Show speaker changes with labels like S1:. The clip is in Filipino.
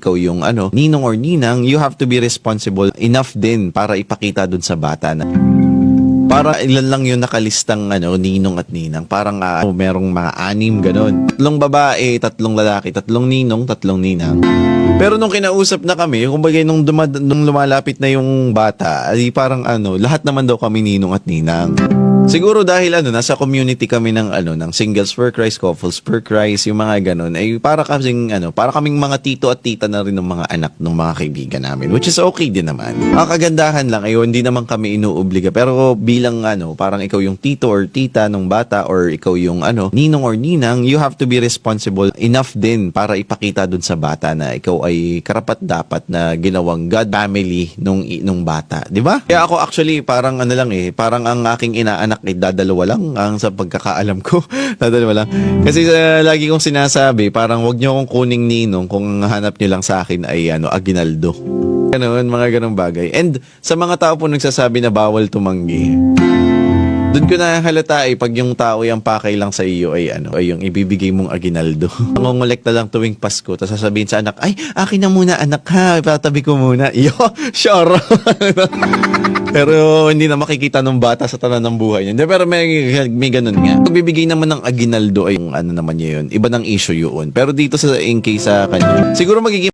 S1: ikaw yung ninong or ninang, you have to be responsible enough din para ipakita dun sa bata na para ilan lang yung nakalistang ninong at ninang. Parang merong mga 6 ganun. 3 babae, 3 lalaki, 3 ninong, 3 ninang. Pero nung kinausap na kami, kumbaga nung lumalapit na yung bata, ay parang lahat naman daw kami ninong at ninang. Siguro dahil nasa community kami ng ng singles per Christ, couples per Christ, yung mga ganun, ay para kaming mga tito at tita na rin ng mga anak ng mga kaibigan namin, which is okay din naman. Ang kagandahan lang ay hindi naman kami inuobliga, pero bilang parang ikaw yung tito or tita ng bata or ikaw yung ninong or ninang, you have to be responsible enough din para ipakita dun sa bata na ikaw ay karapat dapat na ginawang God family nung bata, di ba? Kaya ako actually parang parang ang aking inaanak ay dadalawa lang ang sa pagkakaalam ko. Dadalawa lang. Kasi lagi kong sinasabi, parang wag niyo akong kuning ninong kung hanap niyo lang sa akin ay Aguinaldo. Ganun, mga ganung bagay. And sa mga tao po nagsasabi na bawal tumanggi, doon ko na halata pag yung tao yung pakay lang sa iyo ay ay yung ibibigay mong Aguinaldo. Nangongolekta lang tuwing Pasko, tapos sasabihin sa anak, ay, akin na muna anak ha, ipatabi ko muna. Iyo, sure. Pero hindi na makikita ng bata sa tanan ng buhay niya. Pero may ganun nga. Pagbibigay naman ng Aguinaldo ay yung naman niya yun. Iba ng issue yun. Pero dito in case sa kanya, siguro magiging